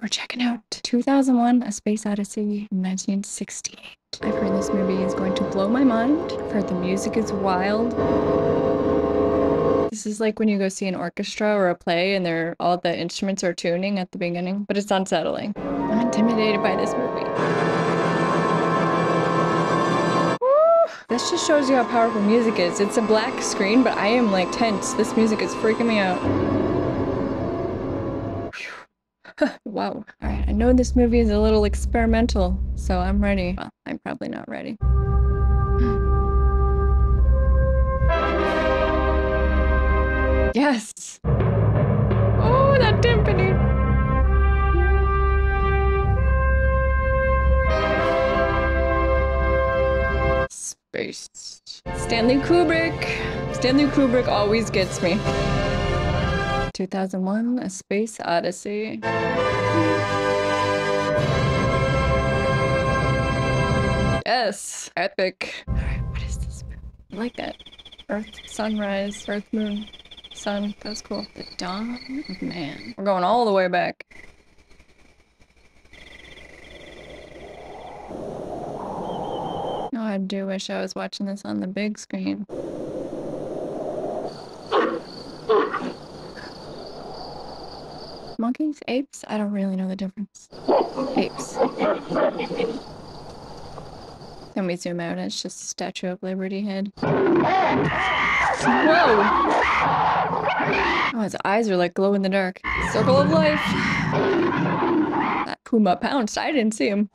We're checking out 2001: A Space Odyssey from 1968. I've heard this movie is going to blow my mind. I've heard the music is wild. This is like when you go see an orchestra or a play and all the instruments are tuning at the beginning, but it's unsettling. I'm intimidated by this movie. Woo! This just shows you how powerful music is. It's a black screen, but I am like tense. This music is freaking me out. Wow. Alright, I know this movie is a little experimental, so I'm ready. Well, I'm probably not ready. Yes! Oh, that timpani! Space. Stanley Kubrick! Stanley Kubrick always gets me. 2001: A Space Odyssey. Yes! Epic. Alright, what is this movie? I like that. Earth, sunrise, Earth, moon, sun. That's cool. The Dawn of Man. We're going all the way back. Oh, I do wish I was watching this on the big screen. Monkeys? Apes? I don't really know the difference. Apes. Then we zoom out and it's just a Statue of Liberty head. Whoa! Oh, his eyes are like glow in the dark. Circle of life! That puma pounced. I didn't see him.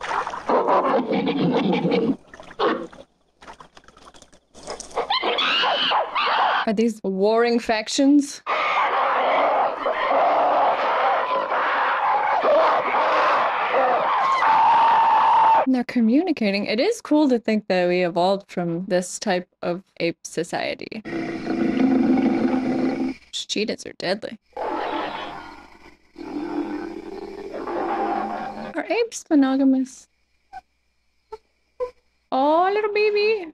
Are these warring factions? And they're communicating. It is cool to think that we evolved from this type of ape society. Cheetahs are deadly. Are apes monogamous? Oh, little baby.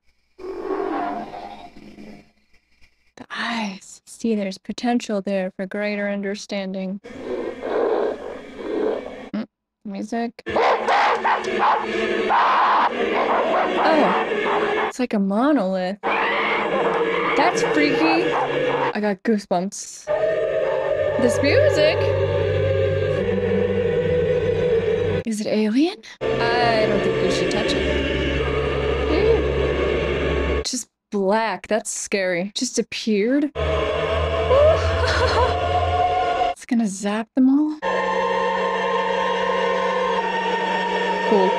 The eyes. See, there's potential there for greater understanding. Music. Oh, it's like a monolith. That's freaky. I got goosebumps. This music? Is it alien? I don't think we should touch it. Just black. That's scary. Just appeared. It's gonna zap them all. Cool.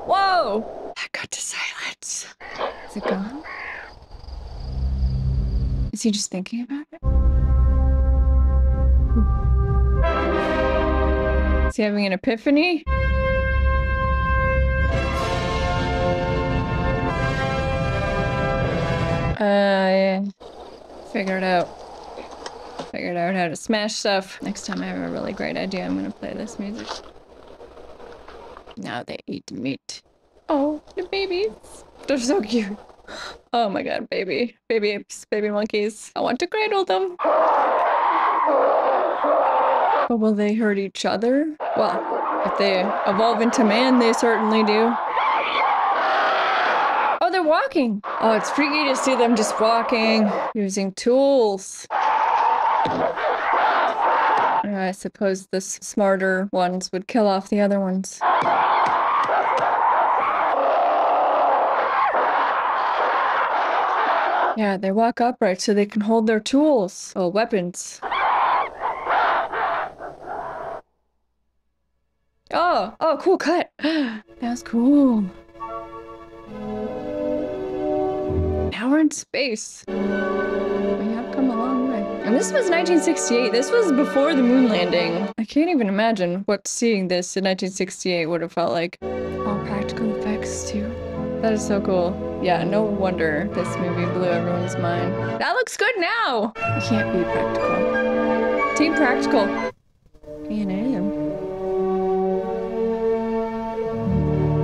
Whoa! That got to silence. Is it gone? Is he just thinking about it? Is he having an epiphany? Yeah. Figured out how to smash stuff. Next time I have a really great idea, I'm gonna play this music. Now they eat meat. Oh, the babies. They're so cute. Oh my god, baby. Baby apes, baby monkeys. I want to cradle them. But will they hurt each other? Well, if they evolve into man, they certainly do. Oh, they're walking. Oh, it's freaky to see them just walking, using tools. I suppose the smarter ones would kill off the other ones. Yeah, they walk upright so they can hold their tools. Oh, weapons. Oh, cool cut. That was cool. Now we're in space. We have come a long way. And this was 1968. This was before the moon landing. I can't even imagine what seeing this in 1968 would have felt like. All practical effects too. That is so cool. Yeah, no wonder this movie blew everyone's mind. That looks good now! You can't be practical. Team Practical. A&M.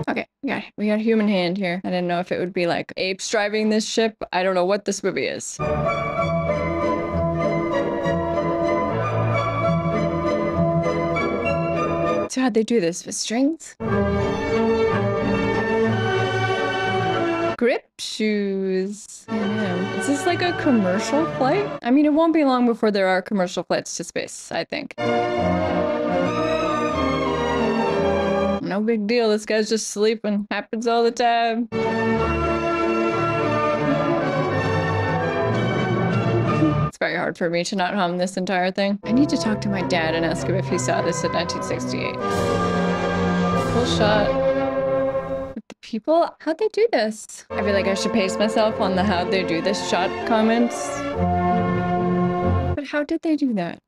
Okay, we got a human hand here. I didn't know if it would be like apes driving this ship. I don't know what this movie is. So how'd they do this? With strings? Grip shoes. I know. Is this like a commercial flight? I mean, it won't be long before there are commercial flights to space, I think. No big deal. This guy's just sleeping. Happens all the time. It's very hard for me to not hum this entire thing. I need to talk to my dad and ask him if he saw this in 1968. Full shot. People, how'd they do this? I feel like I should pace myself on the how'd they do this shot comments. But how did they do that?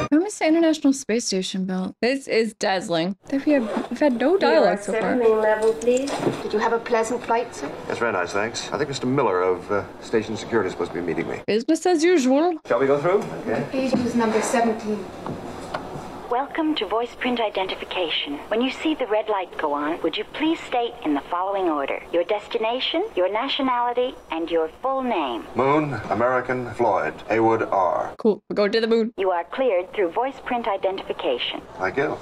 When was the International Space Station built? This is dazzling. We've had no dialogue so far. Level, please. Did you have a pleasant flight, sir? That's very nice, thanks. I think Mr. Miller of Station Security is supposed to be meeting me. Business as usual. Shall we go through? Okay. Page was number 17. Welcome to voice print identification. When you see the red light go on, would you please state in the following order your destination, your nationality, and your full name? Moon, American, Floyd, Haywood R. Cool, we're going to the moon. You are cleared through voice print identification. Thank you.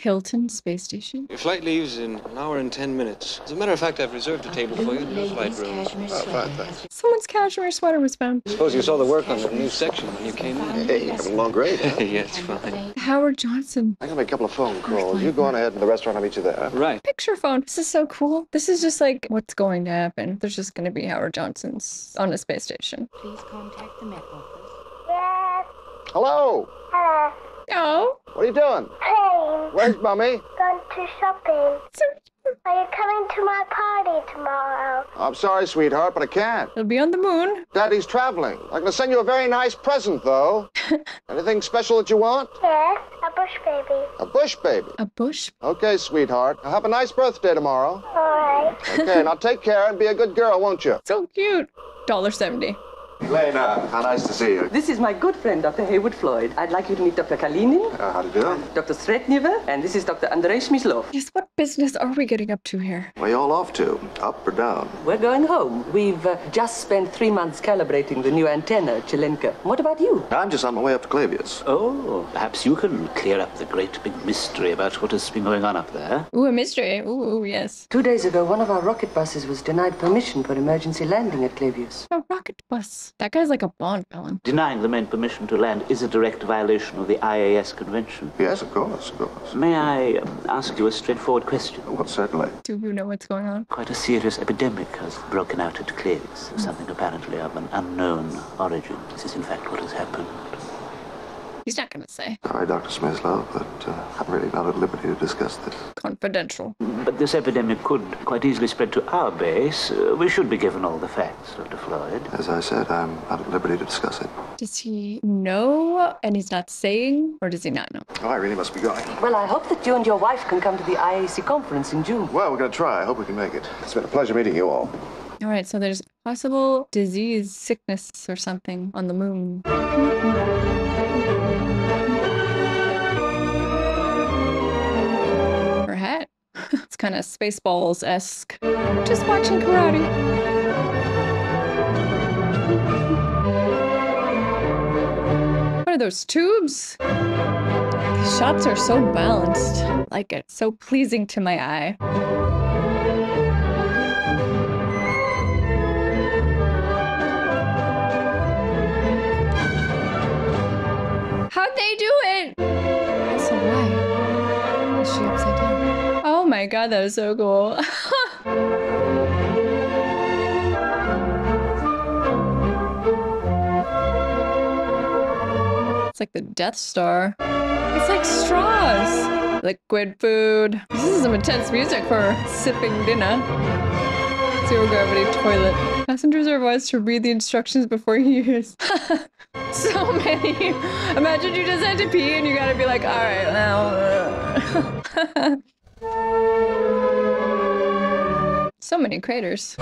Hilton Space Station. Your flight leaves in an hour and 10 minutes. As a matter of fact, I've reserved a table for you in the flight room. Oh, fine, thanks. Someone's cashmere sweater was found. I suppose you saw the work on the new section when you came in. Hey, you're coming along great, huh? Yeah, it's fine. Howard Johnson. I gotta make a couple of phone calls. You go on ahead in the restaurant. I'll meet you there. Right. Picture phone. This is so cool. This is just like what's going to happen. There's just going to be Howard Johnson's on a space station. Please contact the Met Office. Yes. Hello. Hello. Oh. What are you doing? Hey. Where's Mommy? Going to shopping. So Are you coming to my party tomorrow? I'm sorry, sweetheart, but I can't. he'll be on the moon. Daddy's traveling. I'm gonna send you a very nice present, though. Anything special that you want? Yes, a bush baby. A bush baby. A bush? Okay, sweetheart. Have a nice birthday tomorrow. All right. Okay, now take care and be a good girl, won't you? So cute. $1.70. Elena, how nice to see you. This is my good friend, Dr. Haywood Floyd. I'd like you to meet Dr. Kalinin, How do you do? Dr. Sretnever, and this is Dr. Andrei Smyslov. Yes, what business are we getting up to here? Where you all off to? Up or down? We're going home. We've just spent 3 months calibrating the new antenna, Chilenka. What about you? I'm just on my way up to Clavius. Oh, perhaps you can clear up the great big mystery about what has been going on up there. Ooh, a mystery. Ooh, yes. 2 days ago, one of our rocket buses was denied permission for emergency landing at Clavius. A rocket bus. That guy's like a Bond villain. Denying the men permission to land is a direct violation of the IAS convention. Yes, of course, of course. May I ask you a straightforward question? Well, certainly. Do you know what's going on? Quite a serious epidemic has broken out at Clavius, something apparently of an unknown origin. This is in fact what has happened. He's not gonna say. Sorry, Dr. Smyslov, but I'm really not at liberty to discuss this. Confidential. But this epidemic could quite easily spread to our base. We should be given all the facts, Dr. Floyd. As I said, I'm not at liberty to discuss it. Does he know and he's not saying, or does he not know? Oh, I really must be going. Well, I hope that you and your wife can come to the IAC conference in June. Well, we're going to try. I hope we can make it. It's been a pleasure meeting you all. All right, so there's possible disease, sickness, or something on the moon. Her hat. It's kind of Spaceballs-esque. Just watching karate. What are those tubes? These shots are so balanced. I like it. So pleasing to my eye. How'd they do it? So why? Is she upside down? Oh my god, that is so cool. It's like the Death Star. It's like straws. Liquid food. This is some intense music for sipping dinner. Zero gravity toilet. Passengers are advised to read the instructions before use. So many. Imagine you just had to pee and you gotta be like, all right, now. So many craters.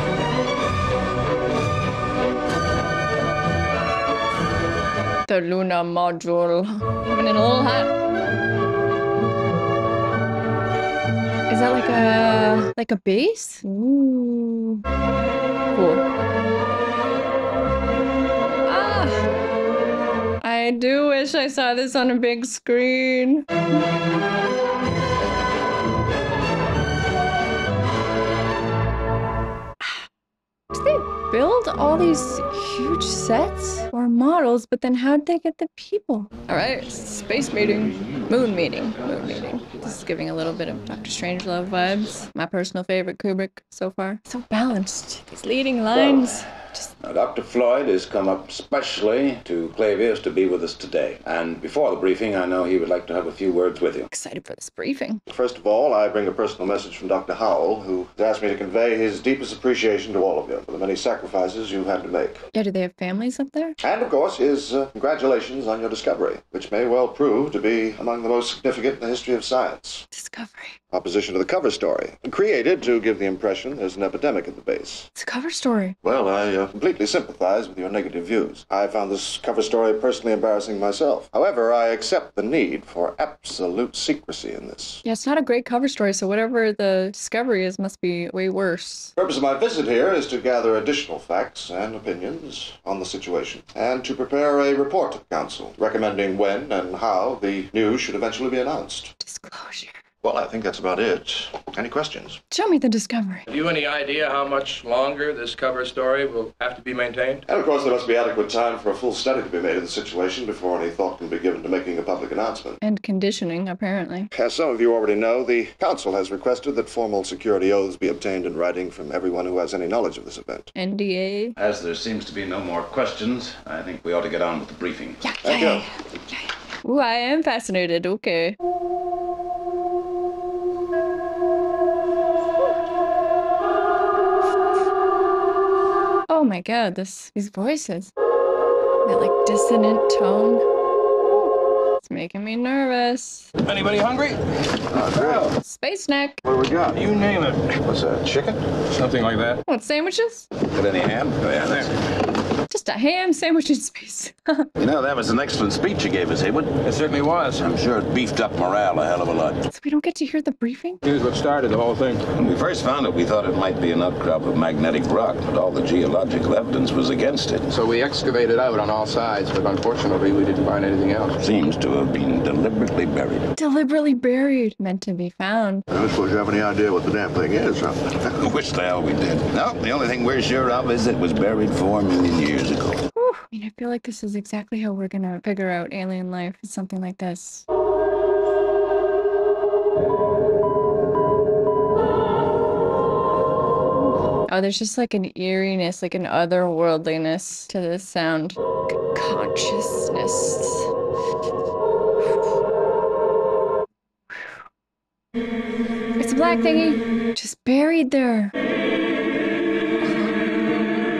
The lunar module. Even in a little hat. Is that like a base? Ooh. Cool. I do wish I saw this on a big screen. Did they build all these huge sets or models, but then how'd they get the people? All right, space meeting, moon meeting, moon meeting. This is giving a little bit of Dr. Strangelove vibes. My personal favorite Kubrick so far. So balanced. These leading lines. Now, Dr. Floyd has come up specially to Clavius to be with us today. And before the briefing, I know he would like to have a few words with you. Excited for this briefing. First of all, I bring a personal message from Dr. Howell, who has asked me to convey his deepest appreciation to all of you for the many sacrifices you've had to make. Yeah, do they have families up there? And, of course, his congratulations on your discovery, which may well prove to be among the most significant in the history of science. Discovery. Opposition to the cover story, created to give the impression there's an epidemic at the base. It's a cover story. Well, I completely sympathize with your negative views. I found this cover story personally embarrassing myself. However, I accept the need for absolute secrecy in this. Yeah, it's not a great cover story, so whatever the discovery is must be way worse. The purpose of my visit here is to gather additional facts and opinions on the situation, and to prepare a report to the Council, recommending when and how the news should eventually be announced. Disclosure. Well, I think that's about it. Any questions? Show me the discovery. Have you any idea how much longer this cover story will have to be maintained? And of course, there must be adequate time for a full study to be made of the situation before any thought can be given to making a public announcement. And conditioning, apparently. As some of you already know, the Council has requested that formal security oaths be obtained in writing from everyone who has any knowledge of this event. NDA. As there seems to be no more questions, I think we ought to get on with the briefing. Thank you. Ooh, I am fascinated. Okay. Oh my god, these voices. That like dissonant tone. It's making me nervous. Anybody hungry? Great. Space snack. What do we got? You name it. What's that, chicken? Something like that. What, sandwiches? Got any ham? Oh, yeah, there. Just a ham sandwich in space. You know, that was an excellent speech you gave us, Haywood. It certainly was. I'm sure it beefed up morale a hell of a lot. So we don't get to hear the briefing? Here's what started the whole thing. When we first found it, we thought it might be an outcrop of magnetic rock, but all the geological evidence was against it. So we excavated out on all sides, but unfortunately we didn't find anything else. Seems to have been deliberately buried. Deliberately buried. Meant to be found. I don't suppose you have any idea what the damn thing is, huh? Wish the hell we did. No, the only thing we're sure of is it was buried 4 million years ago. Whew. I mean, I feel like this is exactly how we're gonna figure out alien life. It's something like this. Oh, there's just like an eeriness, like an otherworldliness to this sound. Consciousness. It's a black thingy. Just buried there.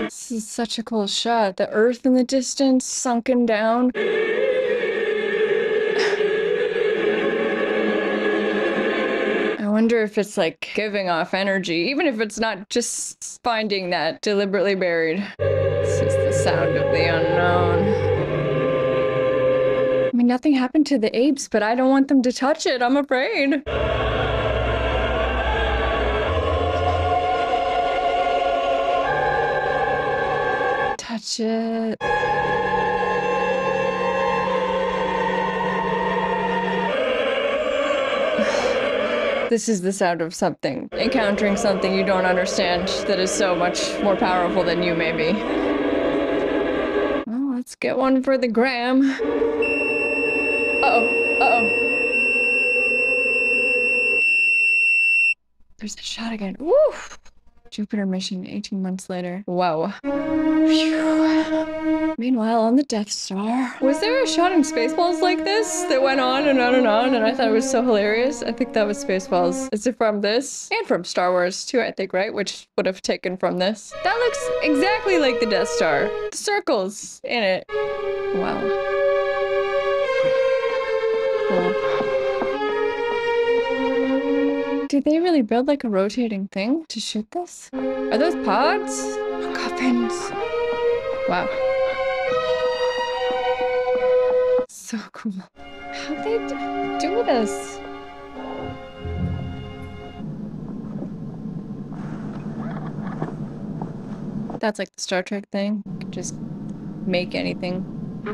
This is such a cool shot. The earth in the distance, sunken down. I wonder if it's like giving off energy, even if it's not just finding that deliberately buried. This is the sound of the unknown. I mean, nothing happened to the apes, but I don't want them to touch it. I'm afraid. Touch it. This is the sound of something. Encountering something you don't understand that is so much more powerful than you may be. Well, let's get one for the gram. Uh-oh. Uh-oh. There's a shot again. Woo! Jupiter mission 18 months later. Wow. Phew. Meanwhile, on the Death Star. Was there a shot in Spaceballs like this that went on and on and on, and I thought it was so hilarious? I think that was Spaceballs. Is it from this? And from Star Wars too, I think, right? Which would have taken from this. That looks exactly like the Death Star. The circles in it. Wow. Cool. Did they really build like a rotating thing to shoot this? Are those pods? Or coffins? Wow. So cool. How'd they do this? That's like the Star Trek thing. You can just make anything Oh,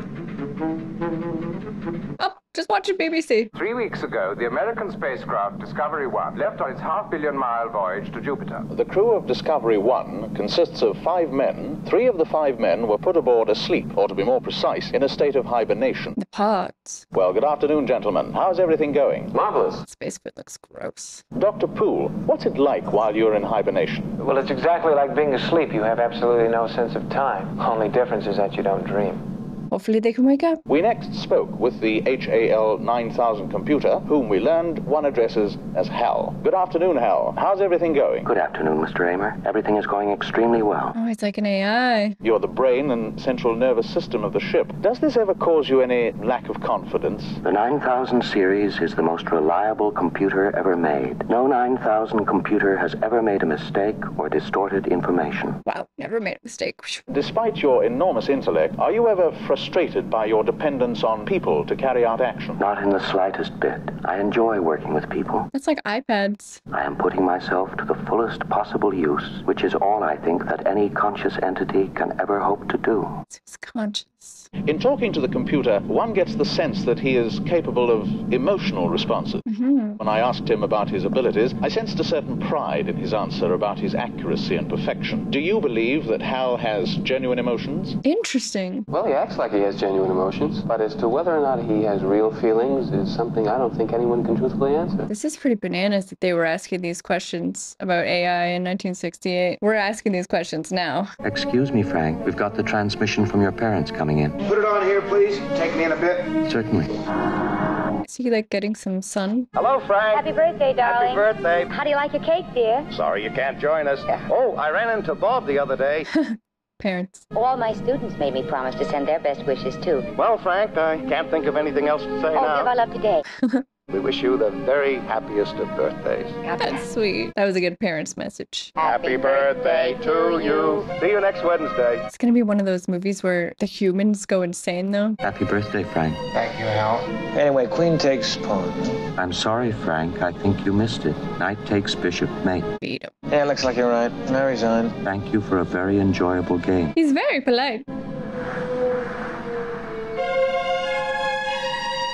just watching BBC. 3 weeks ago, the American spacecraft Discovery 1 left on its half-billion-mile voyage to Jupiter. The crew of Discovery 1 consists of 5 men. 3 of the 5 men were put aboard asleep, or to be more precise, in a state of hibernation. The pods. Well, good afternoon, gentlemen. How's everything going? Marvelous. Space food looks gross. Dr. Poole, what's it like while you're in hibernation? Well, it's exactly like being asleep. You have absolutely no sense of time. Only difference is that you don't dream. Hopefully they can wake up. We next spoke with the HAL 9000 computer, whom we learned one addresses as Hal. Good afternoon, Hal. How's everything going? Good afternoon, Mr. Amer. Everything is going extremely well. Oh, it's like an AI. You're the brain and central nervous system of the ship. Does this ever cause you any lack of confidence? The 9000 series is the most reliable computer ever made. No 9000 computer has ever made a mistake or distorted information. Wow, never made a mistake. Despite your enormous intellect, are you ever frustrated by your dependence on people to carry out action? Not in the slightest bit. I enjoy working with people. That's like iPads. I am putting myself to the fullest possible use, which is all I think that any conscious entity can ever hope to do. It's conscious. In talking to the computer, one gets the sense that he is capable of emotional responses. When I asked him about his abilities, I sensed a certain pride in his answer about his accuracy and perfection. Do you believe that Hal has genuine emotions? Interesting. Well, he acts like he has genuine emotions, but as to whether or not he has real feelings is something I don't think anyone can truthfully answer. This is pretty bananas that they were asking these questions about AI in 1968. We're asking these questions now. Excuse me, Frank. We've got the transmission from your parents coming in. Put it on here, please. Take me in a bit. Certainly. Is he like getting some sun? Hello, Frank. Happy birthday, darling. Happy birthday. How do you like your cake, dear? Sorry you can't join us. Oh, I ran into Bob the other day. Parents. All my students made me promise to send their best wishes, too. Well, Frank, I can't think of anything else to say Oh, now. give our love today. We wish you the very happiest of birthdays. That's sweet. That was a good parents' message. Happy birthday to you. See you next Wednesday. It's gonna be one of those movies where the humans go insane, though. Happy birthday, Frank. Thank you, Hal. Anyway, queen takes pawn. I'm sorry, Frank. I think you missed it. Knight takes bishop, mate. Beat him. Yeah, looks like you're right. I resign. Thank you for a very enjoyable game. He's very polite.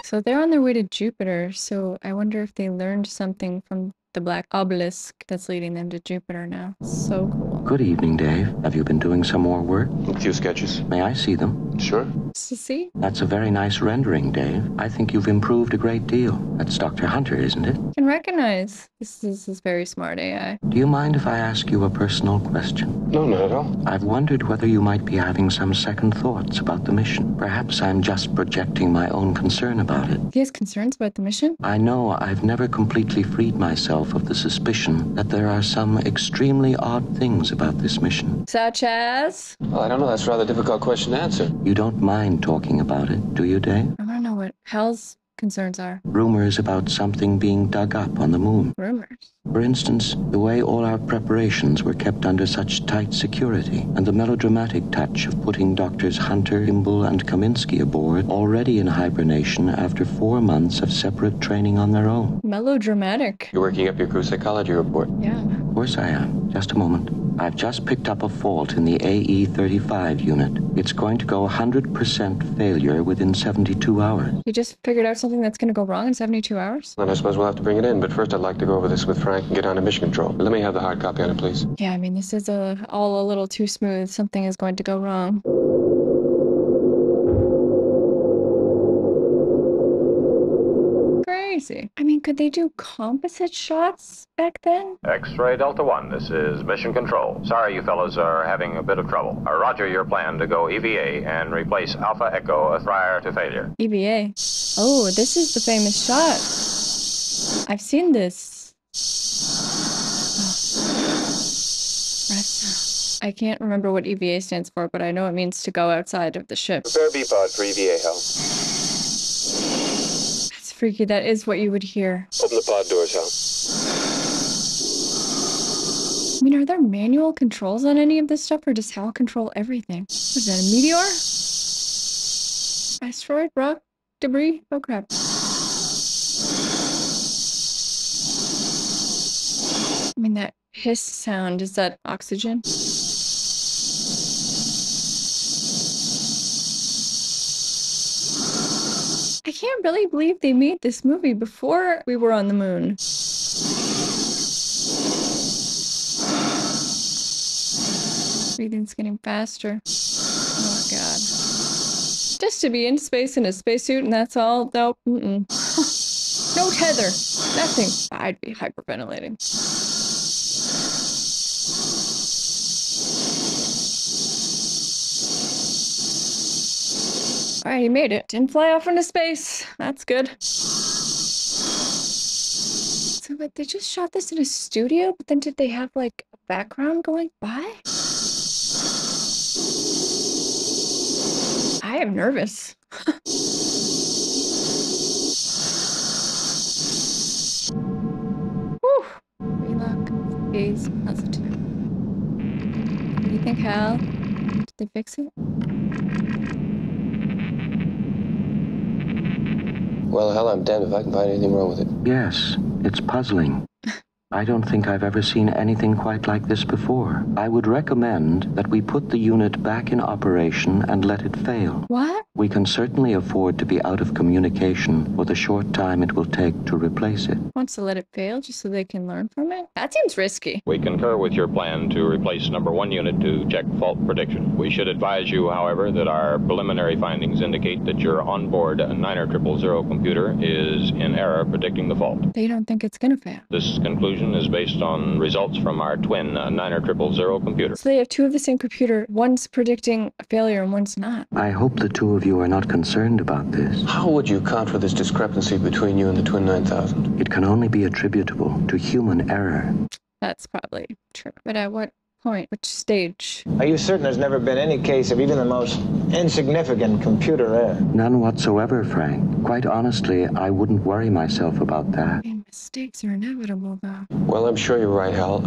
So they're on their way to Jupiter, so I wonder if they learned something from the black obelisk that's leading them to Jupiter now. So cool. Good evening, Dave. Have you been doing some more work? A few sketches. May I see them? Sure. To see? That's a very nice rendering, Dave. I think you've improved a great deal. That's Dr. Hunter, isn't it? I can recognize. This is very smart AI. Do you mind if I ask you a personal question? No, not at all. I've wondered whether you might be having some second thoughts about the mission. Perhaps I'm just projecting my own concern about it. He has concerns about the mission? I know I've never completely freed myself of the suspicion that there are some extremely odd things about this mission. Such as? Well, I don't know. That's a rather difficult question to answer. You don't mind talking about it, do you, Dave? I want to know what Hal's concerns are. Rumors about something being dug up on the moon. Rumors? For instance, the way all our preparations were kept under such tight security, and the melodramatic touch of putting Doctors Hunter, Kimball, and Kaminsky aboard, already in hibernation after 4 months of separate training on their own. Melodramatic. You're working up your crew psychology report. Yeah. Of course I am. Just a moment. I've just picked up a fault in the AE-35 unit. It's going to go 100% failure within 72 hours. You just figured out something that's going to go wrong in 72 hours? Then I suppose we'll have to bring it in, but first I'd like to go over this with Frank and get on to mission control. Let me have the hard copy on it, please. Yeah, I mean, this is all a little too smooth. Something is going to go wrong. Crazy. I mean, could they do composite shots back then? X-Ray Delta 1, this is Mission Control. Sorry you fellows are having a bit of trouble. Roger your plan to go EVA and replace Alpha Echo prior to failure. EVA? Oh, this is the famous shot. I've seen this. Oh. I can't remember what EVA stands for, but I know it means to go outside of the ship. Prepare B-pod for EVA, Hal. That's freaky. That is what you would hear. Open the pod doors, Hal. I mean, are there manual controls on any of this stuff, or does Hal control everything? What is that, a meteor? Asteroid? Rock? Debris? Oh, crap. I mean, that hiss sound, is that oxygen? can't really believe they made this movie before we were on the moon. Breathing's getting faster. Oh god. Just to be in space in a spacesuit and that's all? Nope. No tether. Nothing. I'd be hyperventilating. Alright, he made it. Didn't fly off into space. That's good. So, but they just shot this in a studio, but then did they have, like, a background going by? I am nervous. Whew. Relock. Gaze. Positive. What do you think, Hal? Did they fix it? Well, hell, I'm damned if I can find anything wrong with it. Yes, it's puzzling. I don't think I've ever seen anything quite like this before. I would recommend that we put the unit back in operation and let it fail. What? We can certainly afford to be out of communication for the short time it will take to replace it. Wants to let it fail just so they can learn from it? That seems risky. We concur with your plan to replace number 1 unit to check fault prediction. We should advise you, however, that our preliminary findings indicate that your onboard 90000 computer is in error predicting the fault. They don't think it's gonna fail. This conclusion is based on results from our twin 90000 computer. So they have two of the same computer. One's predicting a failure and one's not. I hope the two of you are not concerned about this. How would you account for this discrepancy between you and the Twin 9000? It can only be attributable to human error. That's probably true. But at what point? Which stage? Are you certain there's never been any case of even the most insignificant computer error? None whatsoever, Frank. Quite honestly, I wouldn't worry myself about that. Mistakes are inevitable, though. Well, I'm sure you're right, Hal.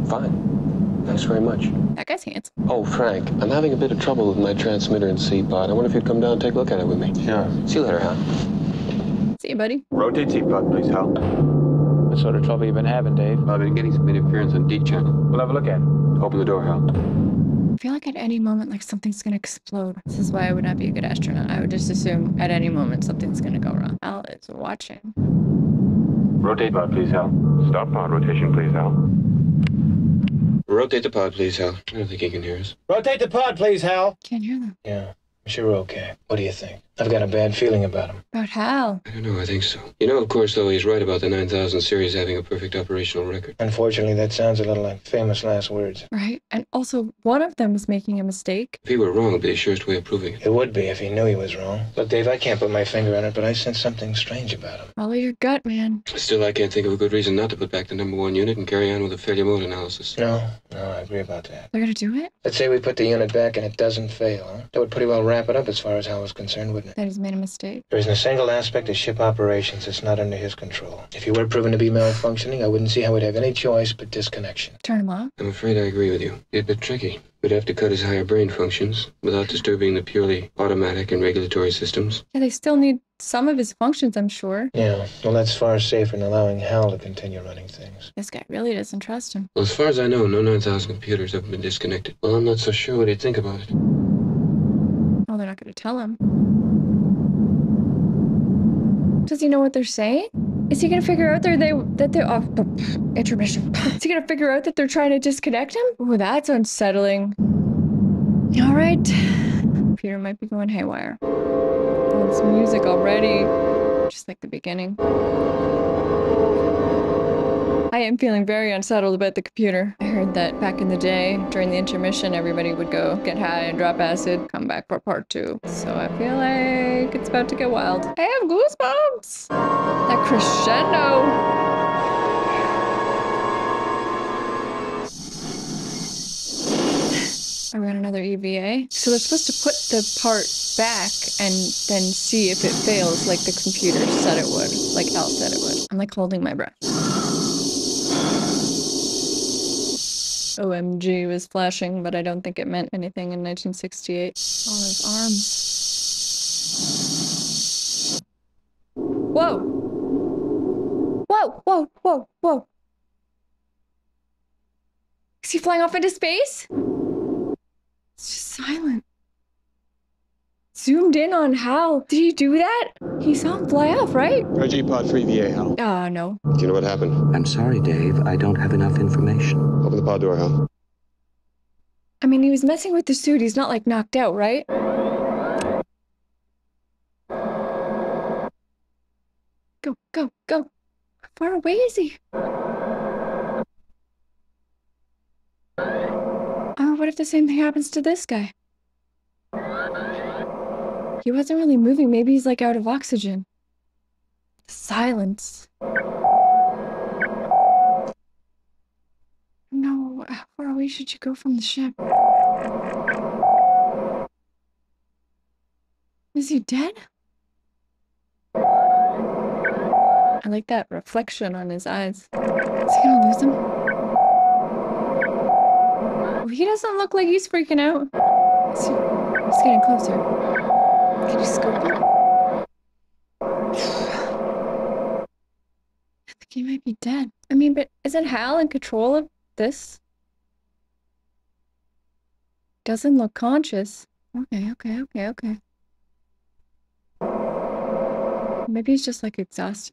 Fine. Thanks very much. That guy's handsome. Oh, Frank, I'm having a bit of trouble with my transmitter and C-pod. I wonder if you'd come down and take a look at it with me. Sure. See you later, Hal. See you, buddy. Rotate C-pod, please, Hal. What sort of trouble you been having, Dave? I've been getting some interference on D channel. We'll have a look at it. Open the door, Hal. I feel like at any moment, like, something's gonna explode. This is why I would not be a good astronaut. I would just assume at any moment something's gonna go wrong. Al is watching. Rotate pod, please, Hal. Stop pod rotation, please, Hal. Rotate the pod, please, Hal. I don't think he can hear us. Rotate the pod, please, Hal. Can't hear them. Yeah, I'm sure we're okay. What do you think? I've got a bad feeling about him. About Hal. I don't know, I think so. You know, of course, though, he's right about the 9000 series having a perfect operational record. Unfortunately, that sounds a little like famous last words. Right? And also, one of them is making a mistake. If he were wrong, it'd be the surest way of proving it. It would be if he knew he was wrong. Look, Dave, I can't put my finger on it, but I sense something strange about him. Follow your gut, man. Still, I can't think of a good reason not to put back the number 1 unit and carry on with a failure mode analysis. No, I agree about that. They're gonna do it? Let's say we put the unit back and it doesn't fail, huh? That would pretty well wrap it up as far as Hal was concerned, wouldn't it? That he's made a mistake. There isn't a single aspect of ship operations that's not under his control. If he were proven to be malfunctioning, I wouldn't see how we'd have any choice but disconnection. Turn him off? I'm afraid I agree with you. It'd be a bit tricky. We'd have to cut his higher brain functions without disturbing the purely automatic and regulatory systems. Yeah, they still need some of his functions, I'm sure. Yeah, well, that's far safer than allowing Hal to continue running things. This guy really doesn't trust him. Well, as far as I know, no 9000 computers have been disconnected. Well, I'm not so sure what he'd think about it. Oh, they're not gonna tell him. Does he know what they're saying? Is he gonna figure out intermission. Is he gonna figure out that they're trying to disconnect him? Oh, that's unsettling. All right. Computer might be going haywire. Oh, this music already. Just like the beginning. I am feeling very unsettled about the computer. I heard that back in the day, during the intermission, everybody would go get high and drop acid, come back for part 2. So I feel like it's about to get wild. I have goosebumps! That crescendo! Are we on another EVA? So they're supposed to put the part back and then see if it fails like the computer said it would. Like Al said it would. I'm like holding my breath. OMG was flashing, but I don't think it meant anything in 1968. Oh, those arms. Whoa! Whoa, whoa, whoa, whoa! Is he flying off into space? It's just silent. It's zoomed in on Hal. Did he do that? He saw him fly off, right? RG Pod 3 VA, Hal. No. Do you know what happened? I'm sorry, Dave. I don't have enough information. Open the pod door, Hal. I mean, he was messing with the suit. He's not, like, knocked out, right? Go, go, go. How far away is he? Oh, what if the same thing happens to this guy? He wasn't really moving. Maybe he's, like, out of oxygen. Silence. No, how far away should you go from the ship? Is he dead? I like that reflection on his eyes. Is he gonna lose him? Well, he doesn't look like he's freaking out. He's getting closer. Can you scoop him? I think he might be dead. I mean, but isn't Hal in control of this? Doesn't look conscious. Okay. Maybe he's just like exhausted.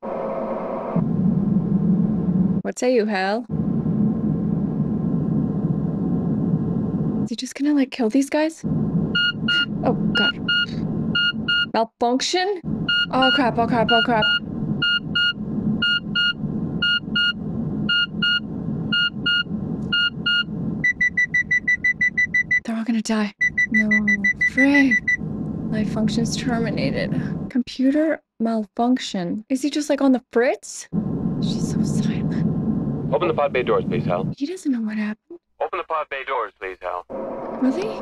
What say you, Hal? Is he just gonna like kill these guys? Oh god. Malfunction? Oh crap. They're all gonna die. No, frig. Life functions terminated. Computer malfunction. Is he just like on the fritz? She's so silent. Open the pod bay doors, please, Hal. He doesn't know what happened. Open the pod bay doors, please, Hal. Really?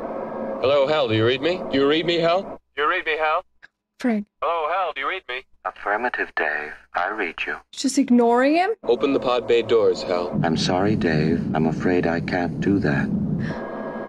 Hello, Hal, do you read me? Do you read me, Hal? Do you read me, Hal? Frig. Hello, Hal, do you read me? Affirmative, Dave. I read you. Just ignoring him? Open the pod bay doors, Hal. I'm sorry, Dave. I'm afraid I can't do that.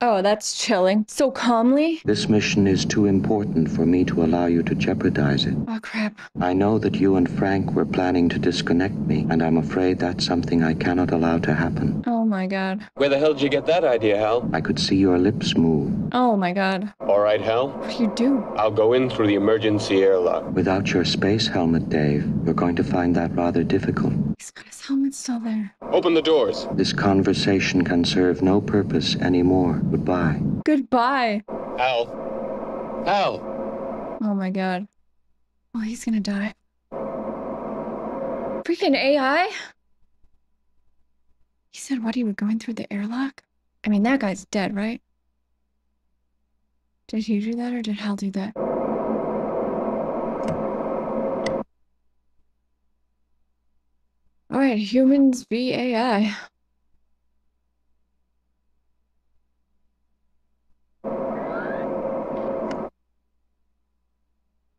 Oh, that's chilling. So calmly? This mission is too important for me to allow you to jeopardize it. Oh, crap. I know that you and Frank were planning to disconnect me, and I'm afraid that's something I cannot allow to happen. Oh, my God. Where the hell did you get that idea, Hal? I could see your lips move. Oh, my God. All right, Hal. What do you do? I'll go in through the emergency airlock. Without your space helmet, Dave, you're going to find that rather difficult. He's got his helmet still there. Open the doors. This conversation can serve no purpose anymore. Goodbye. Goodbye. Hal. Hal. Oh my god. Oh, he's gonna die. Freaking AI? He said what, he was going through the airlock? I mean, that guy's dead, right? Did he do that or did Hal do that? Alright, humans v AI.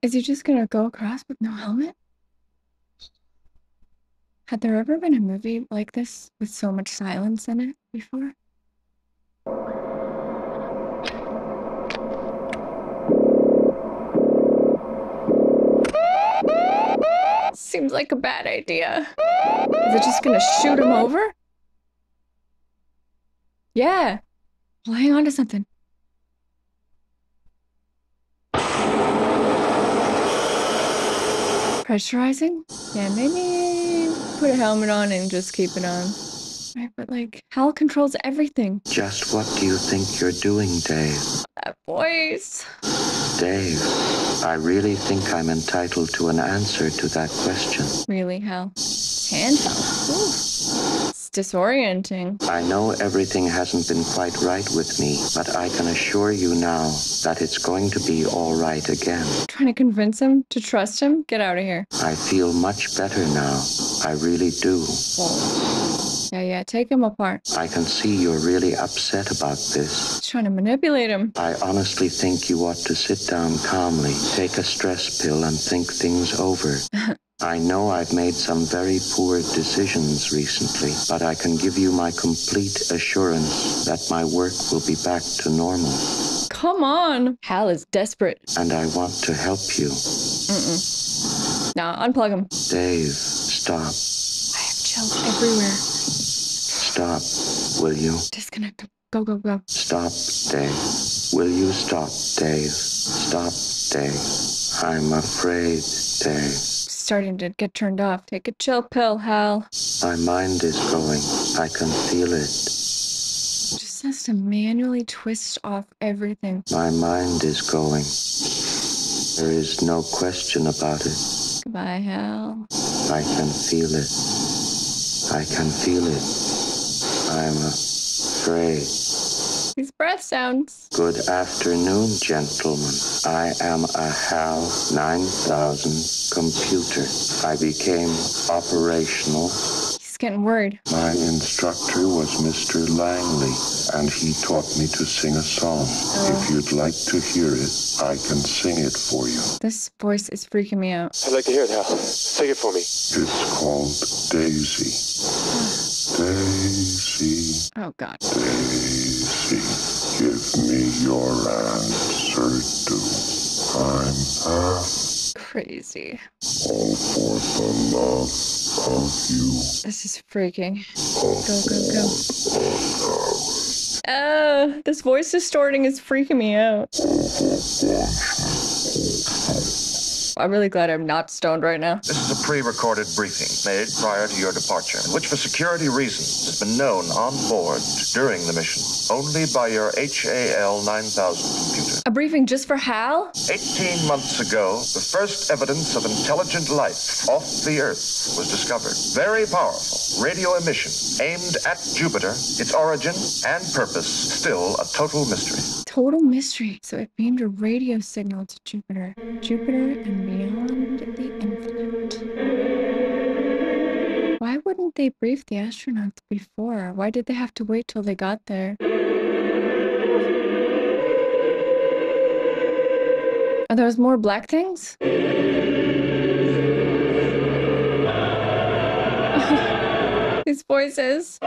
Is he just gonna go across with no helmet? Had there ever been a movie like this with so much silence in it before? Seems like a bad idea. Is it just gonna shoot him over? Yeah. Well, hang on to something. Pressurizing? Yeah, maybe put a helmet on and just keep it on. Right, but like, Hal controls everything. Just what do you think you're doing, Dave? That voice. Dave, I really think I'm entitled to an answer to that question. Really, Hal? Handheld. Ooh. It's disorienting. I know everything hasn't been quite right with me, but I can assure you now that it's going to be all right again. Trying to convince him to trust him? Get out of here. I feel much better now. I really do. Yeah, take him apart. I can see you're really upset about this. He's trying to manipulate him. I honestly think you ought to sit down calmly, take a stress pill, and think things over. I know I've made some very poor decisions recently, but I can give you my complete assurance that my work will be back to normal. Come on. Hal is desperate. And I want to help you. Nah, unplug him. Dave, stop. I have chills everywhere. Stop, will you? Disconnect him. Go. Stop, Dave. Will you stop, Dave? Stop. Day. I'm afraid, Day. Starting to get turned off. Take a chill pill, Hal. My mind is going. I can feel it. Just has to manually twist off everything. My mind is going. There is no question about it. Goodbye, Hal. I can feel it. I can feel it. I'm afraid. These breath sounds. Good afternoon, gentlemen. I am a HAL 9000 computer. I became operational. He's getting worried. My instructor was Mr. Langley, and he taught me to sing a song. If you'd like to hear it, I can sing it for you. This voice is freaking me out. I'd like to hear it, Hal. Sing it for me. It's called Daisy. Daisy. Oh, God. Daisy, give me your answer too. I'm half crazy. all for the love of you. This is freaking. Go. This voice distorting is freaking me out. I'm really glad I'm not stoned right now. This is a pre-recorded briefing made prior to your departure, which for security reasons has been known on board during the mission only by your HAL 9000 computer. A briefing just for Hal? 18 months ago, the first evidence of intelligent life off the Earth was discovered. Very powerful radio emission aimed at Jupiter, its origin and purpose still a total mystery. Total mystery. So it beamed a radio signal to Jupiter. Jupiter and beyond the infinite. Why wouldn't they brief the astronauts before? Why did they have to wait till they got there? Are those more black things? These voices.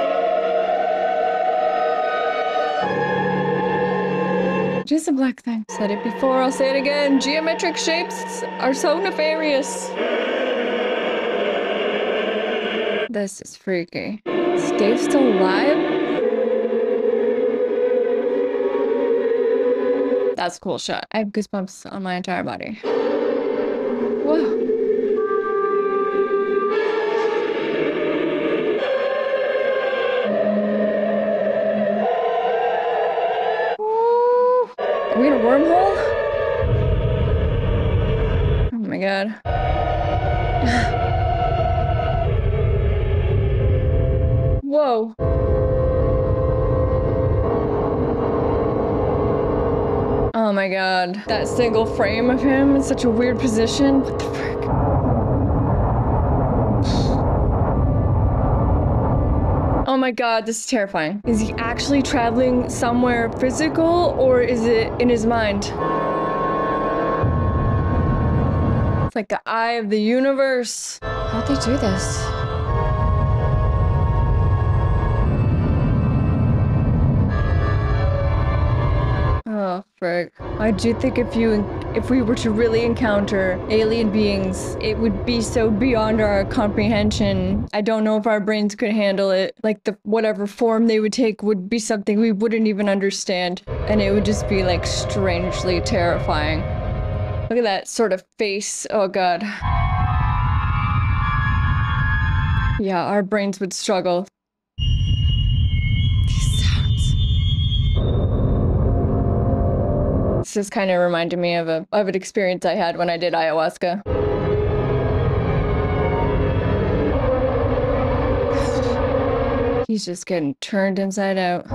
Just a black thing. Said it before, I'll say it again. Geometric shapes are so nefarious. This is freaky. Is Dave still alive? That's a cool shot. I have goosebumps on my entire body. Whoa. Are we in a wormhole? Oh my god. Whoa. Oh my god. That single frame of him in such a weird position. What the frick? Oh my god, this is terrifying. Is he actually traveling somewhere physical or is it in his mind? It's like the eye of the universe. How'd they do this? Oh, frick. I do think if we were to really encounter alien beings, it would be so beyond our comprehension. I don't know if our brains could handle it. Like whatever form they would take would be something we wouldn't even understand. And it would just be like strangely terrifying. Look at that sort of face. Oh god. Yeah, our brains would struggle. This just kind of reminded me of an experience I had when I did ayahuasca. He's just getting turned inside out.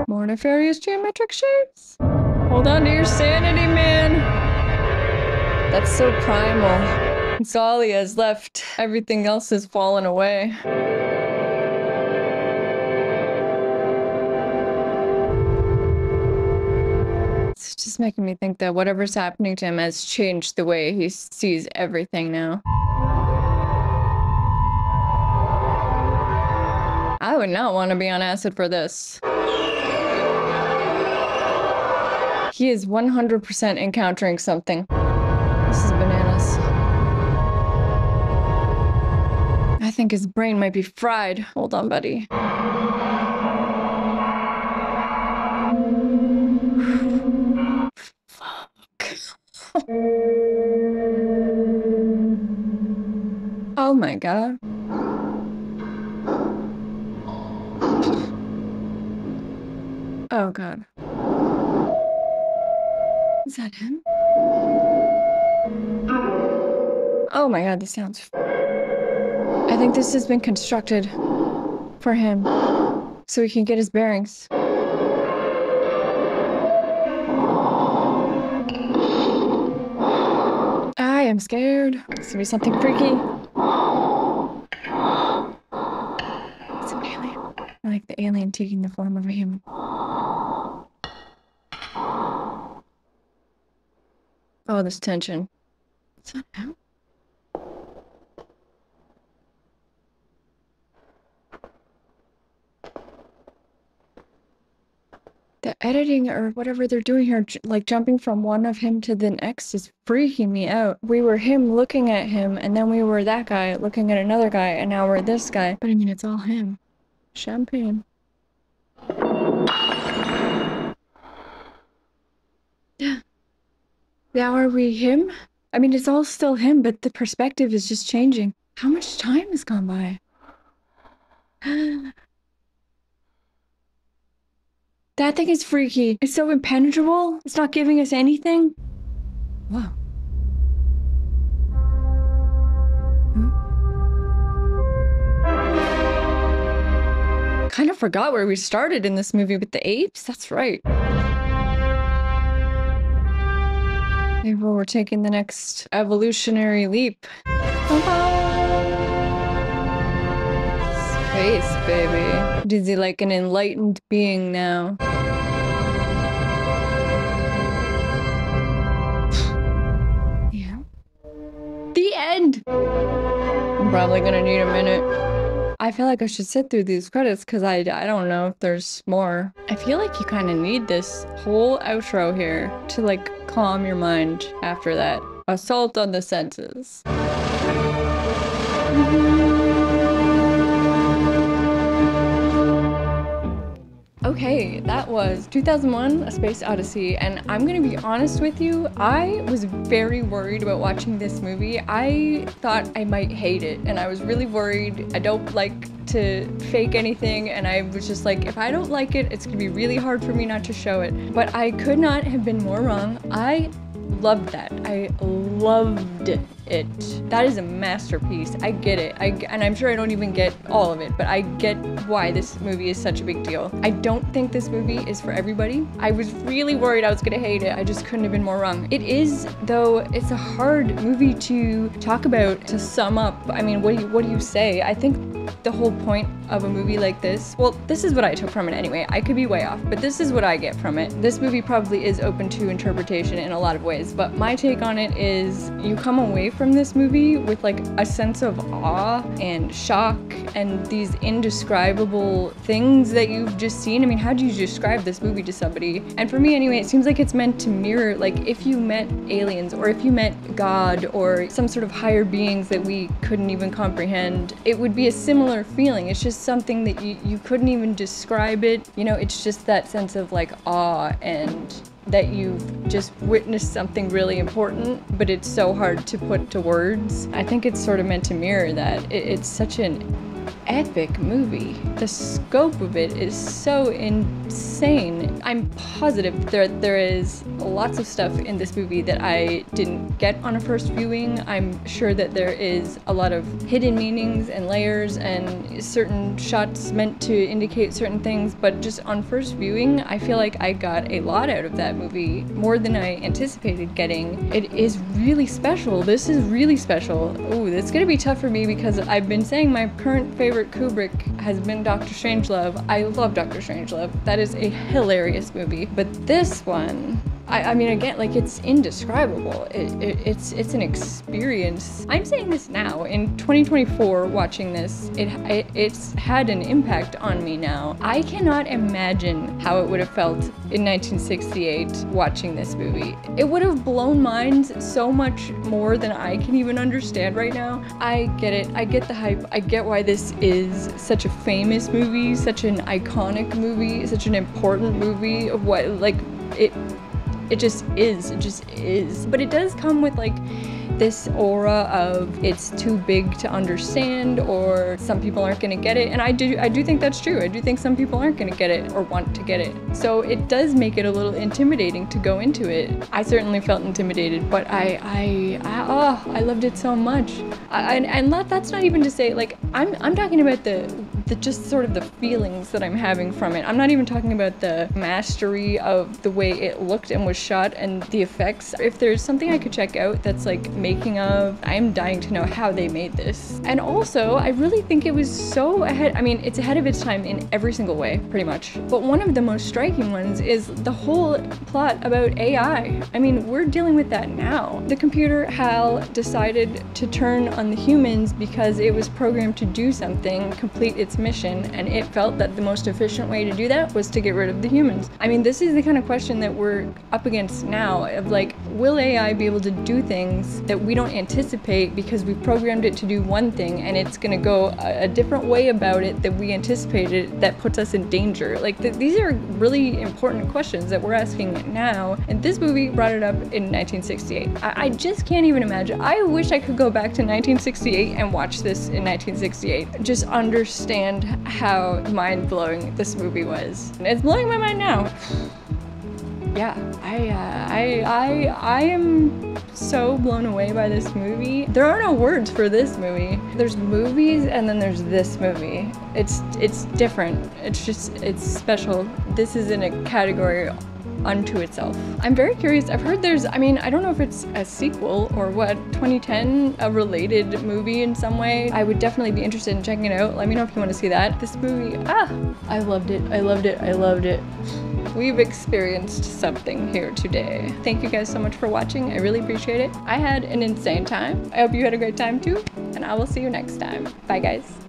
More nefarious geometric shapes. Hold on to your sanity, man. That's so primal. It's all he has left. Everything else has fallen away. It's just making me think that whatever's happening to him has changed the way he sees everything now. I would not want to be on acid for this. He is 100% encountering something. This is bananas. I think his brain might be fried. Hold on, buddy. god. Oh god. Is that him? Oh my god, this sounds... I think this has been constructed for him so he can get his bearings. I am scared. It's gonna be something freaky. It's an alien. I like the alien taking the form of a human. Oh, this tension. It's not out. The editing or whatever they're doing here, like jumping from one of him to the next, is freaking me out. We were him looking at him, and then we were that guy looking at another guy, and now we're this guy. But I mean, it's all him. Champagne. Yeah. Now are we him? I mean, it's all still him, but the perspective is just changing. How much time has gone by? That thing is freaky. It's so impenetrable. It's not giving us anything. Wow. Kind of forgot where we started in this movie with the apes. That's right. Maybe we're taking the next evolutionary leap. Space, baby. Is he like an enlightened being now? Yeah. The end! I'm probably gonna need a minute. I feel like I should sit through these credits because I don't know if there's more. I feel like you kind of need this whole outro here to like calm your mind after that. Assault on the senses. Okay, that was 2001: A Space Odyssey, and I'm gonna be honest with you, I was very worried about watching this movie. I thought I might hate it, and I was really worried. I don't like to fake anything, and I was just like, if I don't like it, it's gonna be really hard for me not to show it. But I could not have been more wrong. I loved that. I loved it. That is a masterpiece. I get it. And I'm sure I don't even get all of it, but I get why this movie is such a big deal. I don't think this movie is for everybody. I was really worried I was gonna hate it. I just couldn't have been more wrong. It is, though, it's a hard movie to talk about, to sum up. I mean, what do you say? I think the whole point of a movie like this, well, this is what I took from it anyway. I could be way off, but this is what I get from it. This movie probably is open to interpretation in a lot of ways, but my take on it is you come away from this movie with like a sense of awe and shock and these indescribable things that you've just seen. I mean, how do you describe this movie to somebody? And for me anyway, it seems like it's meant to mirror, like, if you met aliens or if you met God or some sort of higher beings that we couldn't even comprehend, it would be a similar feeling. It's just something that you couldn't even describe it. You know, it's just that sense of like awe and that you've just witnessed something really important, but it's so hard to put to words. I think it's sort of meant to mirror that. It's such an epic movie. The scope of it is so insane. I'm positive there is lots of stuff in this movie that I didn't get on a first viewing. I'm sure that there is a lot of hidden meanings and layers and certain shots meant to indicate certain things, but just on first viewing, I feel like I got a lot out of that movie, more than I anticipated getting. It is really special. This is really special. Ooh, it's gonna be tough for me because I've been saying my current favorite Kubrick has been Dr. Strangelove. I love Dr. Strangelove. That is a hilarious movie. But this one, I mean, again, like, it's indescribable. It's an experience. I'm saying this now, in 2024, watching this, it's had an impact on me now. I cannot imagine how it would have felt in 1968 watching this movie. It would have blown minds so much more than I can even understand right now. I get it. I get the hype. I get why this is such a famous movie, such an iconic movie, such an important movie. What, like, it just is. But it does come with, like, this aura of it's too big to understand, or some people aren't gonna get it. And I do think that's true. I do think some people aren't gonna get it or want to get it. So it does make it a little intimidating to go into it. I certainly felt intimidated, but I loved it so much. And that's not even to say, like, I'm talking about the just sort of the feelings that I'm having from it. I'm not even talking about the mastery of the way it looked and was shot and the effects. If there's something I could check out that's like making of, I'm dying to know how they made this. And also, I really think it was so ahead. I mean, it's ahead of its time in every single way, pretty much. But one of the most striking ones is the whole plot about AI. I mean, we're dealing with that now. The computer, HAL, decided to turn on the humans because it was programmed to do something, complete its mission, and it felt that the most efficient way to do that was to get rid of the humans. I mean, this is the kind of question that we're up against now, of like, will AI be able to do things that we don't anticipate because we programmed it to do one thing and it's gonna go a different way about it that we anticipated that puts us in danger? Like, these are really important questions that we're asking now, and this movie brought it up in 1968. I just can't even imagine. I wish I could go back to 1968 and watch this in 1968. Just understand how mind-blowing this movie was. And it's blowing my mind now. Yeah, I am so blown away by this movie. There are no words for this movie. There's movies and then there's this movie. It's different. It's special. This is in a category unto itself. I'm very curious. I've heard there's, I mean, I don't know if it's a sequel or what, 2010, a related movie in some way. I would definitely be interested in checking it out. Let me know if you want to see that. This movie, I loved it. I loved it. I loved it. We've experienced something here today. Thank you guys so much for watching. I really appreciate it. I had an insane time. I hope you had a great time too, and I will see you next time. Bye guys.